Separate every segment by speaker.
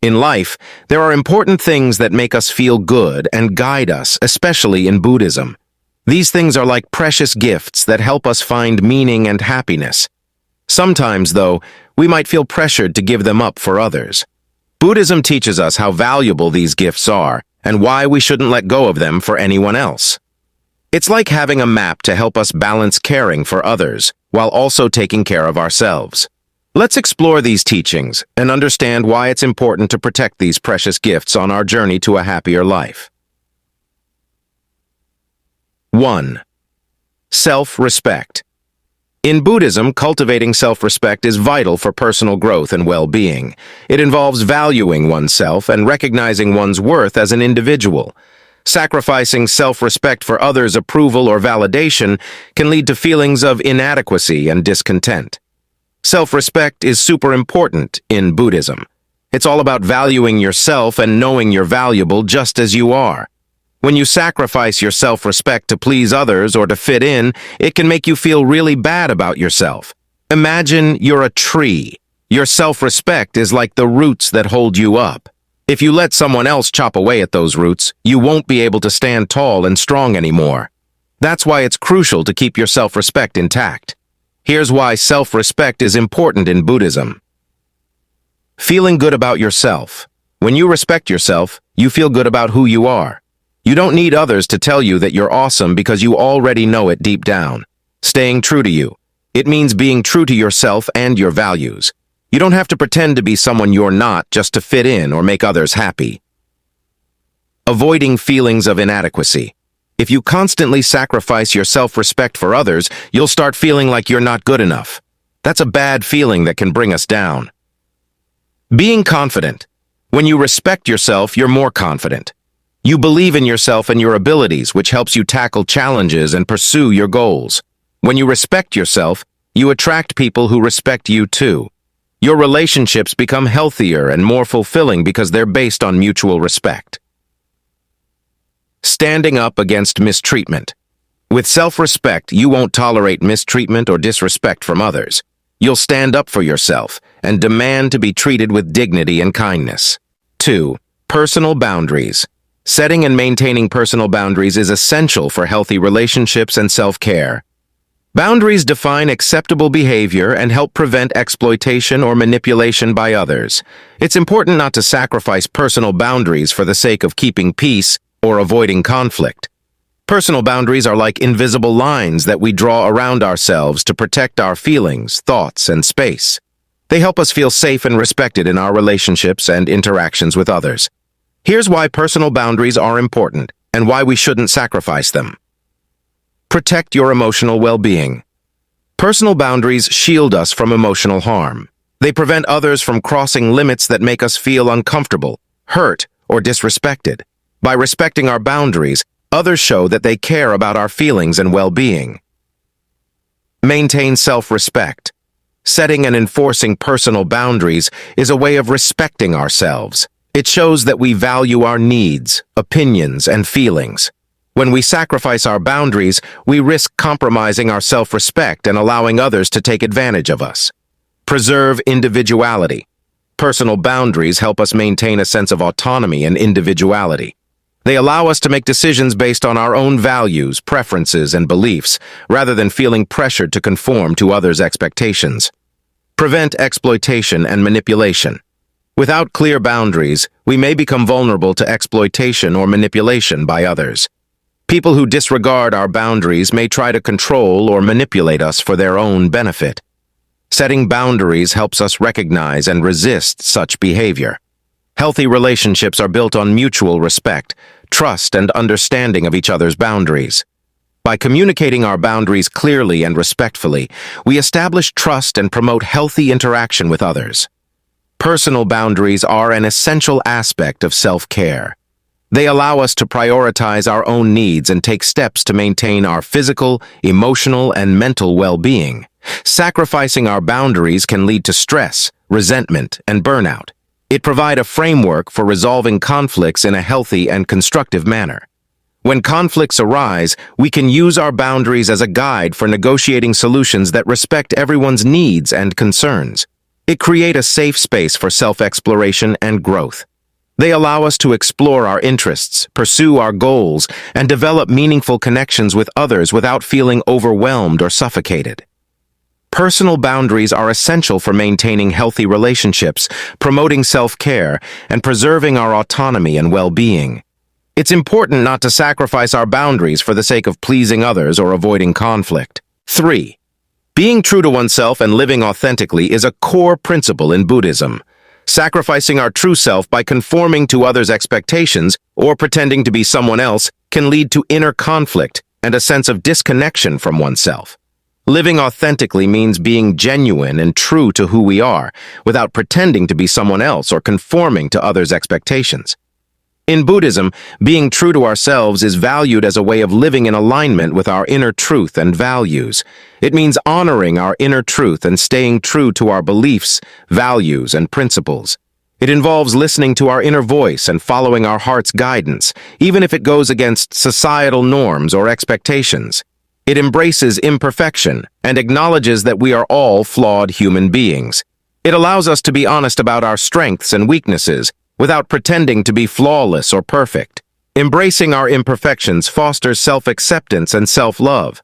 Speaker 1: In life, there are important things that make us feel good and guide us, especially in Buddhism. These things are like precious gifts that help us find meaning and happiness. Sometimes, though, we might feel pressured to give them up for others. Buddhism teaches us how valuable these gifts are and why we shouldn't let go of them for anyone else. It's like having a map to help us balance caring for others while also taking care of ourselves. Let's explore these teachings and understand why it's important to protect these precious gifts on our journey to a happier life. 1. Self-respect. In Buddhism, cultivating self-respect is vital for personal growth and well-being. It involves valuing oneself and recognizing one's worth as an individual. Sacrificing self-respect for others' approval or validation can lead to feelings of inadequacy and discontent. Self-respect is super important in Buddhism. It's all about valuing yourself and knowing you're valuable just as you are. When you sacrifice your self-respect to please others or to fit in, it can make you feel really bad about yourself. Imagine you're a tree. Your self-respect is like the roots that hold you up. If you let someone else chop away at those roots, you won't be able to stand tall and strong anymore. That's why it's crucial to keep your self-respect intact. Here's why self-respect is important in Buddhism. Feeling good about yourself. When you respect yourself, you feel good about who you are. You don't need others to tell you that you're awesome because you already know it deep down. Staying true to you. It means being true to yourself and your values. You don't have to pretend to be someone you're not just to fit in or make others happy. Avoiding feelings of inadequacy. If you constantly sacrifice your self-respect for others, you'll start feeling like you're not good enough. That's a bad feeling that can bring us down. Being confident. When you respect yourself, you're more confident. You believe in yourself and your abilities, which helps you tackle challenges and pursue your goals. When you respect yourself, you attract people who respect you too. Your relationships become healthier and more fulfilling because they're based on mutual respect. Standing up against mistreatment. With self-respect, you won't tolerate mistreatment or disrespect from others. You'll stand up for yourself and demand to be treated with dignity and kindness. 2. Personal boundaries. Setting and maintaining personal boundaries is essential for healthy relationships and self-care. Boundaries define acceptable behavior and help prevent exploitation or manipulation by others. It's important not to sacrifice personal boundaries for the sake of keeping peace or avoiding conflict. Personal boundaries are like invisible lines that we draw around ourselves to protect our feelings, thoughts, and space. They help us feel safe and respected in our relationships and interactions with others. Here's why personal boundaries are important and why we shouldn't sacrifice them. Protect your emotional well-being. Personal boundaries shield us from emotional harm. They prevent others from crossing limits that make us feel uncomfortable, hurt, or disrespected. By respecting our boundaries, others show that they care about our feelings and well-being. Maintain self-respect. Setting and enforcing personal boundaries is a way of respecting ourselves. It shows that we value our needs, opinions, and feelings. When we sacrifice our boundaries, we risk compromising our self-respect and allowing others to take advantage of us. Preserve individuality. Personal boundaries help us maintain a sense of autonomy and individuality. They allow us to make decisions based on our own values, preferences, and beliefs, rather than feeling pressured to conform to others' expectations. Prevent exploitation and manipulation. Without clear boundaries, we may become vulnerable to exploitation or manipulation by others. People who disregard our boundaries may try to control or manipulate us for their own benefit. Setting boundaries helps us recognize and resist such behavior. Healthy relationships are built on mutual respect, trust, and understanding of each other's boundaries. By communicating our boundaries clearly and respectfully, we establish trust and promote healthy interaction with others. Personal boundaries are an essential aspect of self-care. They allow us to prioritize our own needs and take steps to maintain our physical, emotional, and mental well-being. Sacrificing our boundaries can lead to stress, resentment, and burnout. It provides a framework for resolving conflicts in a healthy and constructive manner. When conflicts arise, we can use our boundaries as a guide for negotiating solutions that respect everyone's needs and concerns. It creates a safe space for self-exploration and growth. They allow us to explore our interests, pursue our goals, and develop meaningful connections with others without feeling overwhelmed or suffocated. Personal boundaries are essential for maintaining healthy relationships, promoting self-care, and preserving our autonomy and well-being. It's important not to sacrifice our boundaries for the sake of pleasing others or avoiding conflict. 3. Being true to oneself and living authentically is a core principle in Buddhism. Sacrificing our true self by conforming to others' expectations or pretending to be someone else can lead to inner conflict and a sense of disconnection from oneself. Living authentically means being genuine and true to who we are, without pretending to be someone else or conforming to others' expectations. In Buddhism, being true to ourselves is valued as a way of living in alignment with our inner truth and values. It means honoring our inner truth and staying true to our beliefs, values, and principles. It involves listening to our inner voice and following our heart's guidance, even if it goes against societal norms or expectations. It embraces imperfection and acknowledges that we are all flawed human beings. It allows us to be honest about our strengths and weaknesses, without pretending to be flawless or perfect. Embracing our imperfections fosters self-acceptance and self-love.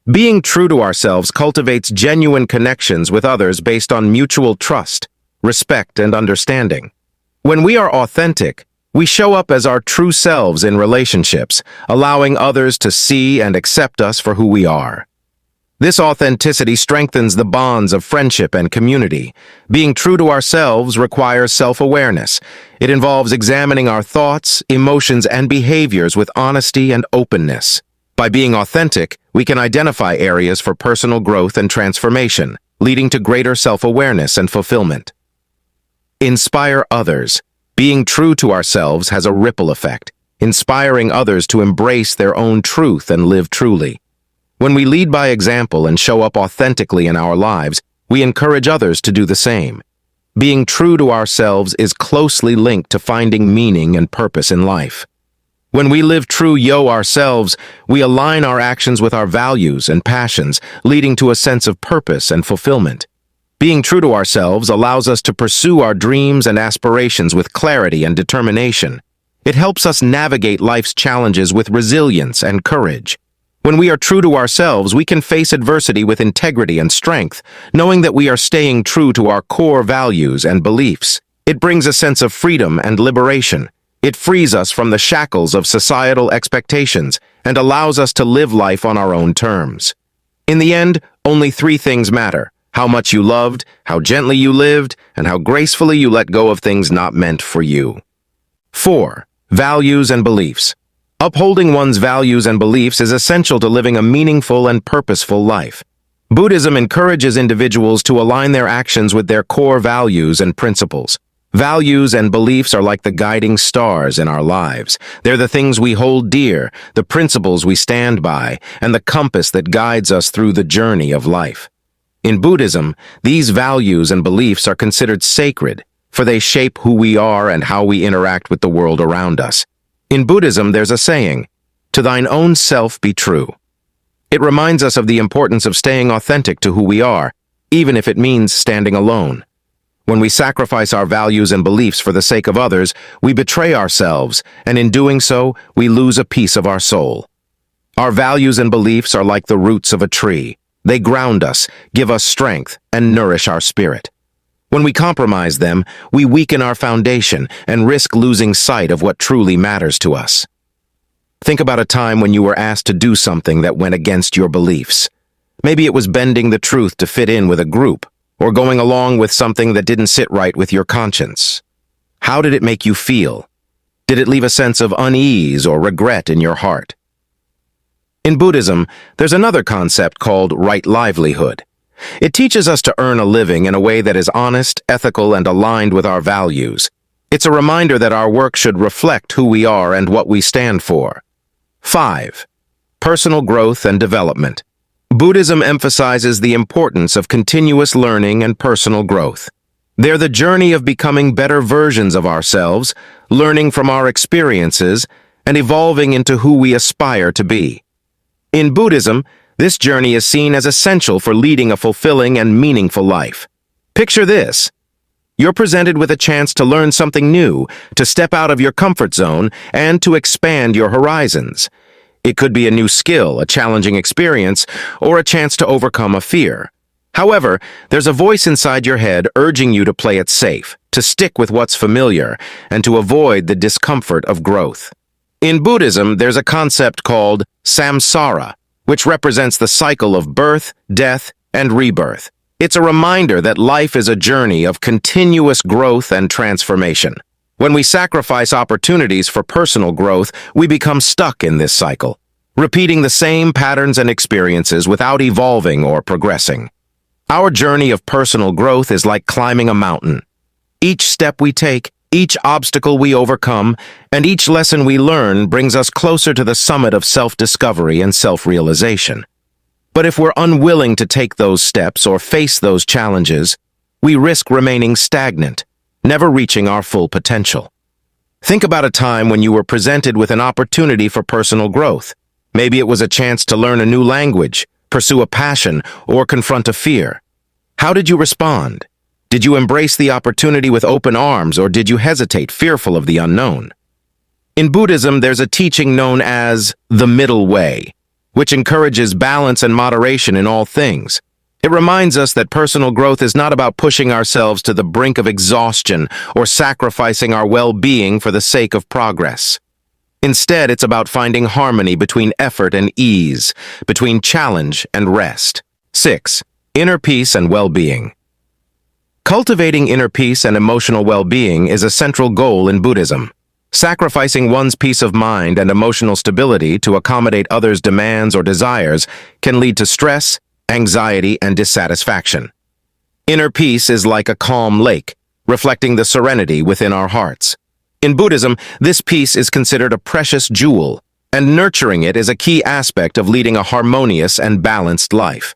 Speaker 1: Being true to ourselves cultivates genuine connections with others based on mutual trust, respect, and understanding. When we are authentic, we show up as our true selves in relationships, allowing others to see and accept us for who we are. This authenticity strengthens the bonds of friendship and community. Being true to ourselves requires self-awareness. It involves examining our thoughts, emotions, and behaviors with honesty and openness. By being authentic, we can identify areas for personal growth and transformation, leading to greater self-awareness and fulfillment. Inspire others. Being true to ourselves has a ripple effect, inspiring others to embrace their own truth and live truly. When we lead by example and show up authentically in our lives, we encourage others to do the same. Being true to ourselves is closely linked to finding meaning and purpose in life. When we live true ourselves, we align our actions with our values and passions, leading to a sense of purpose and fulfillment. Being true to ourselves allows us to pursue our dreams and aspirations with clarity and determination. It helps us navigate life's challenges with resilience and courage. When we are true to ourselves, we can face adversity with integrity and strength, knowing that we are staying true to our core values and beliefs. It brings a sense of freedom and liberation. It frees us from the shackles of societal expectations and allows us to live life on our own terms. In the end, only 3 things matter: how much you loved, how gently you lived, and how gracefully you let go of things not meant for you. 4. Values and beliefs. Upholding one's values and beliefs is essential to living a meaningful and purposeful life. Buddhism encourages individuals to align their actions with their core values and principles. Values and beliefs are like the guiding stars in our lives. They're the things we hold dear, the principles we stand by, and the compass that guides us through the journey of life. In Buddhism, these values and beliefs are considered sacred, for they shape who we are and how we interact with the world around us. In Buddhism, there's a saying, "To thine own self be true." It reminds us of the importance of staying authentic to who we are, even if it means standing alone. When we sacrifice our values and beliefs for the sake of others, we betray ourselves, and in doing so, we lose a piece of our soul. Our values and beliefs are like the roots of a tree. They ground us, give us strength, and nourish our spirit. When we compromise them, we weaken our foundation and risk losing sight of what truly matters to us. Think about a time when you were asked to do something that went against your beliefs. Maybe it was bending the truth to fit in with a group, or going along with something that didn't sit right with your conscience. How did it make you feel? Did it leave a sense of unease or regret in your heart? In Buddhism, there's another concept called right livelihood. It teaches us to earn a living in a way that is honest, ethical, and aligned with our values. It's a reminder that our work should reflect who we are and what we stand for. 5. Personal growth and development. Buddhism emphasizes the importance of continuous learning and personal growth. They're the journey of becoming better versions of ourselves, learning from our experiences, and evolving into who we aspire to be. In Buddhism, this journey is seen as essential for leading a fulfilling and meaningful life. Picture this. You're presented with a chance to learn something new, to step out of your comfort zone, and to expand your horizons. It could be a new skill, a challenging experience, or a chance to overcome a fear. However, there's a voice inside your head urging you to play it safe, to stick with what's familiar, and to avoid the discomfort of growth. In Buddhism, there's a concept called samsara, which represents the cycle of birth, death, and rebirth. It's a reminder that life is a journey of continuous growth and transformation. When we sacrifice opportunities for personal growth, we become stuck in this cycle, repeating the same patterns and experiences without evolving or progressing. Our journey of personal growth is like climbing a mountain. Each step we take, each obstacle we overcome, and each lesson we learn brings us closer to the summit of self-discovery and self-realization. But if we're unwilling to take those steps or face those challenges, we risk remaining stagnant, never reaching our full potential. Think about a time when you were presented with an opportunity for personal growth. Maybe it was a chance to learn a new language, pursue a passion, or confront a fear. How did you respond? Did you embrace the opportunity with open arms, or did you hesitate, fearful of the unknown? In Buddhism, there's a teaching known as the middle way, which encourages balance and moderation in all things. It reminds us that personal growth is not about pushing ourselves to the brink of exhaustion or sacrificing our well-being for the sake of progress. Instead, it's about finding harmony between effort and ease, between challenge and rest. 6. Inner peace and well-being. Cultivating inner peace and emotional well-being is a central goal in Buddhism. Sacrificing one's peace of mind and emotional stability to accommodate others' demands or desires can lead to stress, anxiety, and dissatisfaction. Inner peace is like a calm lake, reflecting the serenity within our hearts. In Buddhism, this peace is considered a precious jewel, and nurturing it is a key aspect of leading a harmonious and balanced life.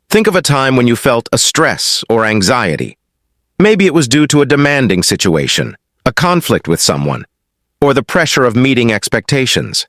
Speaker 1: Think of a time when you felt a stress or anxiety. Maybe it was due to a demanding situation, a conflict with someone, or the pressure of meeting expectations.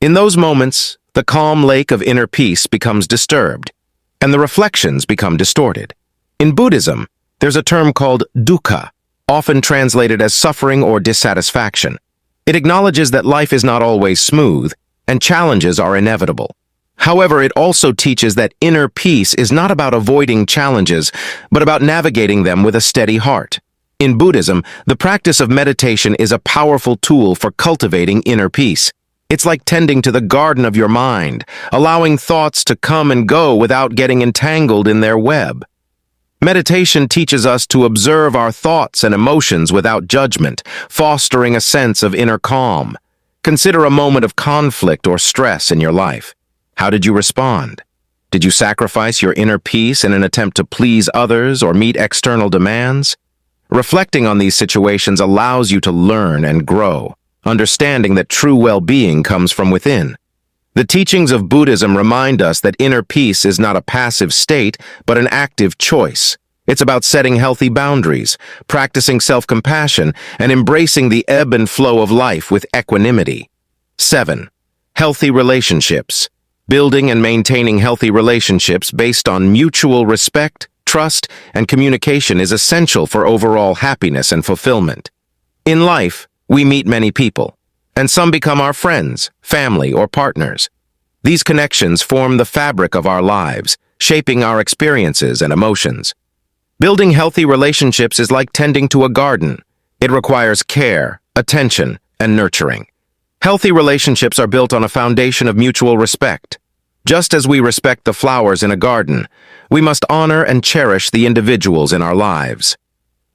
Speaker 1: In those moments, the calm lake of inner peace becomes disturbed, and the reflections become distorted. In Buddhism, there's a term called dukkha, often translated as suffering or dissatisfaction. It acknowledges that life is not always smooth, and challenges are inevitable. However, it also teaches that inner peace is not about avoiding challenges, but about navigating them with a steady heart. In Buddhism, the practice of meditation is a powerful tool for cultivating inner peace. It's like tending to the garden of your mind, allowing thoughts to come and go without getting entangled in their web. Meditation teaches us to observe our thoughts and emotions without judgment, fostering a sense of inner calm. Consider a moment of conflict or stress in your life. How did you respond? Did you sacrifice your inner peace in an attempt to please others or meet external demands? Reflecting on these situations allows you to learn and grow, understanding that true well-being comes from within. The teachings of Buddhism remind us that inner peace is not a passive state, but an active choice. It's about setting healthy boundaries, practicing self-compassion, and embracing the ebb and flow of life with equanimity. 7. Healthy relationships. Building and maintaining healthy relationships based on mutual respect, trust, and communication is essential for overall happiness and fulfillment. In life, we meet many people, and some become our friends, family, or partners. These connections form the fabric of our lives, shaping our experiences and emotions. Building healthy relationships is like tending to a garden. It requires care, attention, and nurturing. Healthy relationships are built on a foundation of mutual respect. Just as we respect the flowers in a garden, we must honor and cherish the individuals in our lives.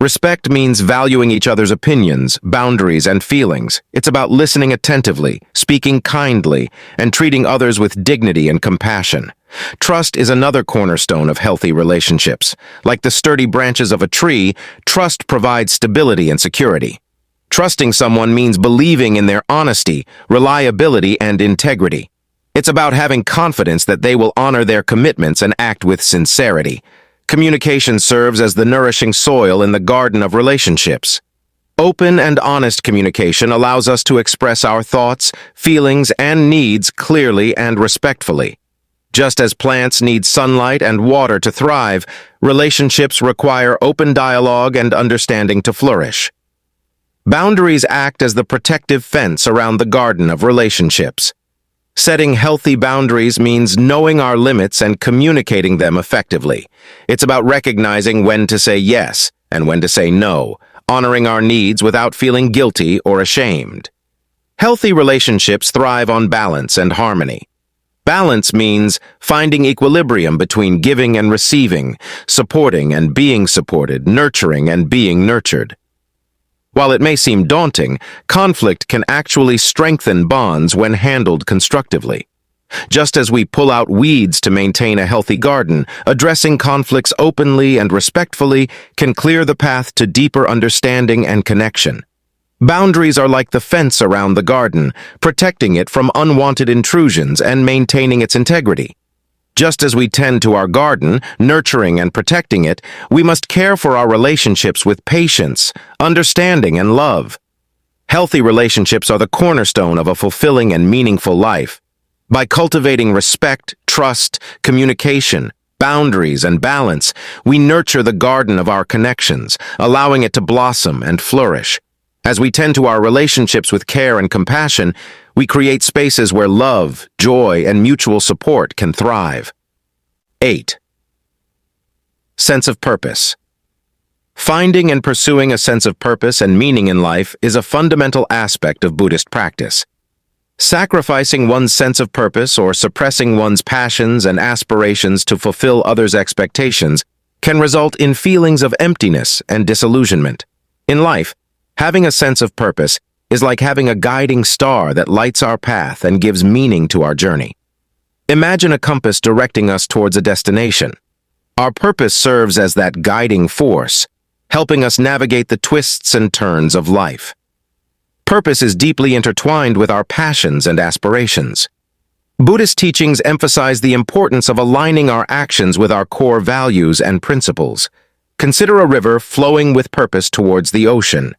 Speaker 1: Respect means valuing each other's opinions, boundaries, and feelings. It's about listening attentively, speaking kindly, and treating others with dignity and compassion. Trust is another cornerstone of healthy relationships. Like the sturdy branches of a tree, trust provides stability and security. Trusting someone means believing in their honesty, reliability, and integrity. It's about having confidence that they will honor their commitments and act with sincerity. Communication serves as the nourishing soil in the garden of relationships. Open and honest communication allows us to express our thoughts, feelings, and needs clearly and respectfully. Just as plants need sunlight and water to thrive, relationships require open dialogue and understanding to flourish. Boundaries act as the protective fence around the garden of relationships. Setting healthy boundaries means knowing our limits and communicating them effectively. It's about recognizing when to say yes and when to say no, honoring our needs without feeling guilty or ashamed. Healthy relationships thrive on balance and harmony. Balance means finding equilibrium between giving and receiving, supporting and being supported, nurturing and being nurtured. While it may seem daunting, conflict can actually strengthen bonds when handled constructively. Just as we pull out weeds to maintain a healthy garden, addressing conflicts openly and respectfully can clear the path to deeper understanding and connection. Boundaries are like the fence around the garden, protecting it from unwanted intrusions and maintaining its integrity. Just as we tend to our garden, nurturing and protecting it, we must care for our relationships with patience, understanding, and love. Healthy relationships are the cornerstone of a fulfilling and meaningful life. By cultivating respect, trust, communication, boundaries, and balance, we nurture the garden of our connections, allowing it to blossom and flourish. As we tend to our relationships with care and compassion, we create spaces where love, joy, and mutual support can thrive. 8. Sense of purpose. Finding and pursuing a sense of purpose and meaning in life is a fundamental aspect of Buddhist practice. Sacrificing one's sense of purpose or suppressing one's passions and aspirations to fulfill others' expectations can result in feelings of emptiness and disillusionment. In life, having a sense of purpose is like having a guiding star that lights our path and gives meaning to our journey. Imagine a compass directing us towards a destination. Our purpose serves as that guiding force, helping us navigate the twists and turns of life. Purpose is deeply intertwined with our passions and aspirations. Buddhist teachings emphasize the importance of aligning our actions with our core values and principles. Consider a river flowing with purpose towards the ocean.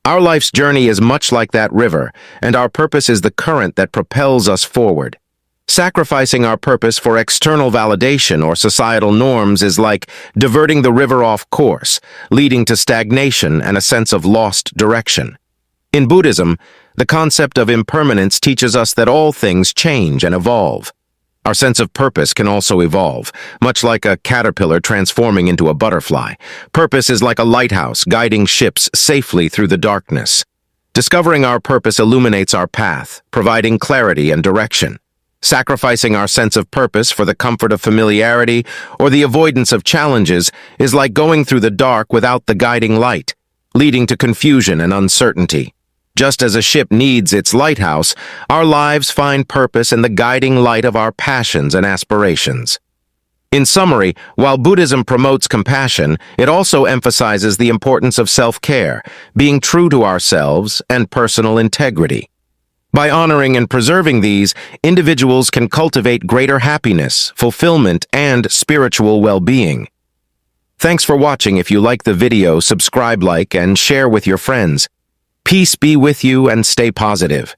Speaker 1: Our life's journey is much like that river, and our purpose is the current that propels us forward. Sacrificing our purpose for external validation or societal norms is like diverting the river off course, leading to stagnation and a sense of lost direction. In Buddhism, the concept of impermanence teaches us that all things change and evolve. Our sense of purpose can also evolve, much like a caterpillar transforming into a butterfly. Purpose is like a lighthouse guiding ships safely through the darkness. Discovering our purpose illuminates our path, providing clarity and direction. Sacrificing our sense of purpose for the comfort of familiarity or the avoidance of challenges is like going through the dark without the guiding light, leading to confusion and uncertainty. Just as a ship needs its lighthouse, our lives find purpose in the guiding light of our passions and aspirations. In summary, while Buddhism promotes compassion, it also emphasizes the importance of self-care, being true to ourselves, and personal integrity. By honoring and preserving these, individuals can cultivate greater happiness, fulfillment, and spiritual well-being. Thanks for watching. If you like the video, subscribe, like, and share with your friends. Peace be with you and stay positive.